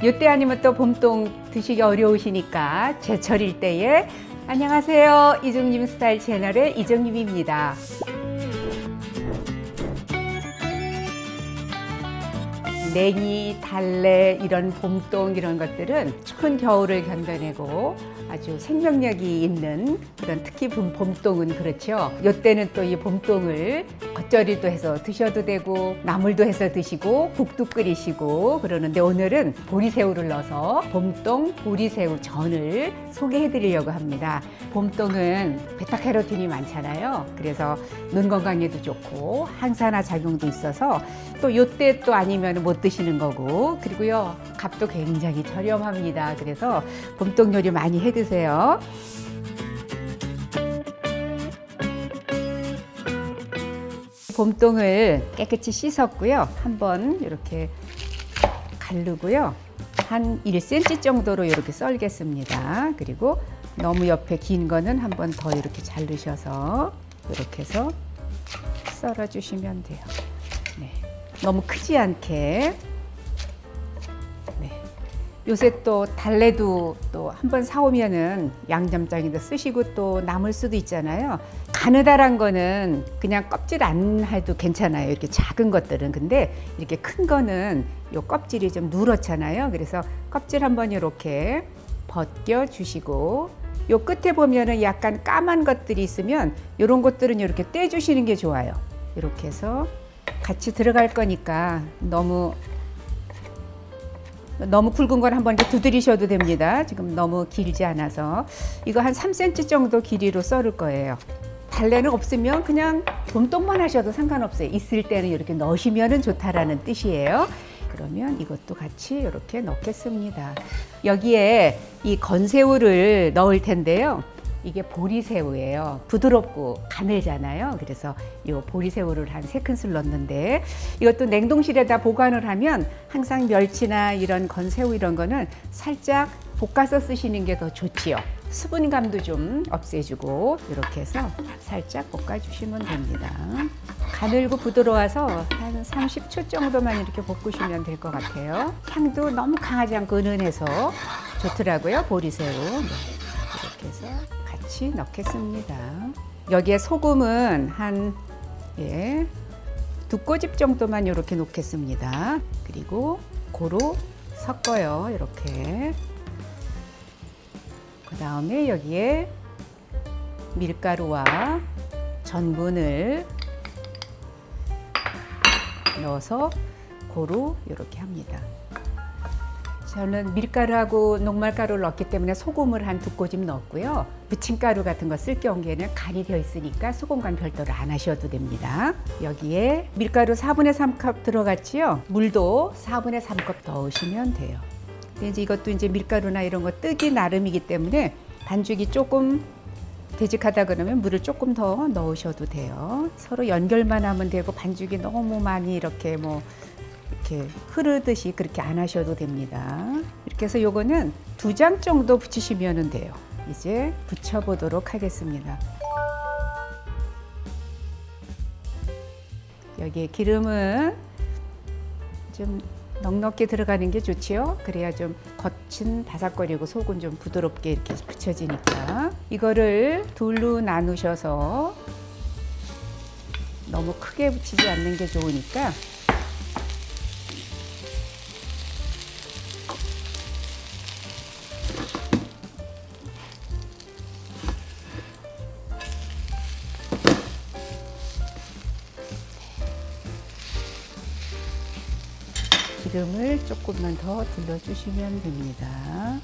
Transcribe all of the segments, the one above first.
요때 아니면 또 봄동 드시기 어려우시니까 제철일 때에 안녕하세요. 이정님 스타일 채널의 이정님입니다. 냉이, 달래 이런 봄동 이런 것들은 추운 겨울을 견뎌내고 아주 생명력이 있는 그런 특히 봄동은 그렇죠. 요때는 또 이 봄동을 겉절이도 해서 드셔도 되고 나물도 해서 드시고 국도 끓이시고 그러는데 오늘은 보리새우를 넣어서 봄동 보리새우 전을 소개해 드리려고 합니다. 봄동은 베타캐로틴이 많잖아요. 그래서 눈 건강에도 좋고 항산화 작용도 있어서 또 요때 또 아니면 못 드시는 거고 그리고요 값도 굉장히 저렴합니다. 그래서 봄동 요리 많이 해 드세요. 봄동을 깨끗이 씻었고요. 한번 이렇게 가르고요. 한 1cm 정도로 이렇게 썰겠습니다. 그리고 너무 옆에 긴 거는 한 번 더 이렇게 자르셔서 이렇게 해서 썰어 주시면 돼요. 네. 너무 크지 않게. 네. 요새 또 달래도 또 한 번 사오면은 양념장에다 쓰시고 또 남을 수도 있잖아요. 가느다란 거는 그냥 껍질 안 해도 괜찮아요. 이렇게 작은 것들은. 근데 이렇게 큰 거는 요 껍질이 좀 누렇잖아요. 그래서 껍질 한번 이렇게 벗겨 주시고 요 끝에 보면은 약간 까만 것들이 있으면 이런 것들은 이렇게 떼 주시는 게 좋아요. 이렇게 해서 같이 들어갈 거니까 너무 굵은 건 한번 이렇게 두드리셔도 됩니다. 지금 너무 길지 않아서 이거 한 3cm 정도 길이로 썰을 거예요. 달래는 없으면 그냥 봄동만 하셔도 상관없어요. 있을 때는 이렇게 넣으시면 좋다라는 뜻이에요. 그러면 이것도 같이 이렇게 넣겠습니다. 여기에 이 건새우를 넣을 텐데요. 이게 보리새우예요. 부드럽고 가늘잖아요. 그래서 이 보리새우를 한 3큰술 넣는데 이것도 냉동실에다 보관을 하면 항상 멸치나 이런 건새우 이런 거는 살짝 볶아서 쓰시는 게 더 좋지요. 수분감도 좀 없애주고 이렇게 해서 살짝 볶아주시면 됩니다. 가늘고 부드러워서 한 30초 정도만 이렇게 볶으시면 될 것 같아요. 향도 너무 강하지 않고 은은해서 좋더라고요. 보리새우. 네. 이렇게 해서 같이 넣겠습니다. 여기에 소금은 한 2꼬집 정도만 이렇게 놓겠습니다. 그리고 고루 섞어요. 이렇게. 그 다음에 여기에 밀가루와 전분을 넣어서 고루 이렇게 합니다. 저는 밀가루하고 녹말가루를 넣기 때문에 소금을 한 2꼬집 넣었고요. 부침가루 같은 거 쓸 경우에는 간이 되어 있으니까 소금간 별도로 안 하셔도 됩니다. 여기에 밀가루 4분의 3컵 들어갔지요. 물도 4분의 3컵 넣으시면 돼요. 근데 이제 이것도 이제 밀가루나 이런 거 뜨기 나름이기 때문에 반죽이 조금 되직하다 그러면 물을 조금 더 넣으셔도 돼요. 서로 연결만 하면 되고 반죽이 너무 많이 이렇게 이렇게 흐르듯이 그렇게 안 하셔도 됩니다. 이렇게 해서 요거는 2장 정도 붙이시면 돼요. 이제 붙여보도록 하겠습니다. 여기에 기름은 좀 넉넉히 들어가는 게 좋지요. 그래야 좀 겉은 바삭거리고 속은 좀 부드럽게 이렇게 붙여지니까 이거를 둘로 나누셔서 너무 크게 붙이지 않는 게 좋으니까 기름을 조금만 더 둘러주시면 됩니다.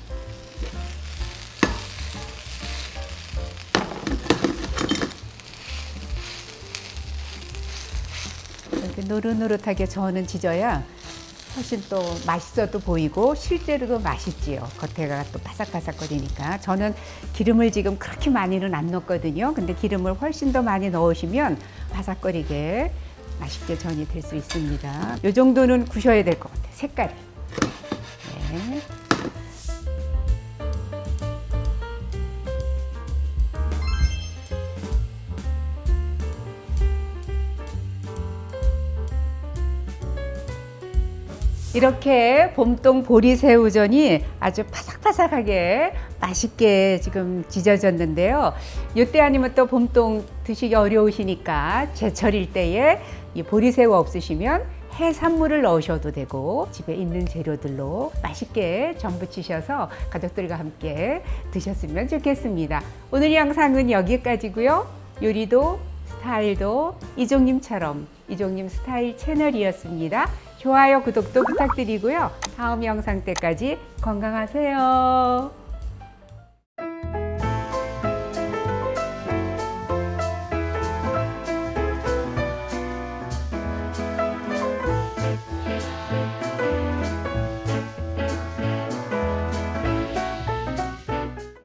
이렇게 노릇노릇하게 저는 지져야 훨씬 또 맛있어도 보이고 실제로도 맛있지요. 겉에가 또 바삭바삭거리니까. 저는 기름을 지금 그렇게 많이는 안 넣거든요. 근데 기름을 훨씬 더 많이 넣으시면 바삭거리게 맛있게 전이 될 수 있습니다. 이 정도는 구셔야 될 것 같아요. 색깔이. 네. 이렇게 봄동 보리새우전이 아주 바삭바삭하게 맛있게 지금 지져졌는데요. 이때 아니면 또 봄동 드시기 어려우시니까 제철일 때에 이 보리새우 없으시면 해산물을 넣으셔도 되고 집에 있는 재료들로 맛있게 전부치셔서 가족들과 함께 드셨으면 좋겠습니다. 오늘 영상은 여기까지고요. 요리도 스타일도 이종님처럼 이종님 스타일 채널이었습니다. 좋아요, 구독도 부탁드리고요. 다음 영상 때까지 건강하세요.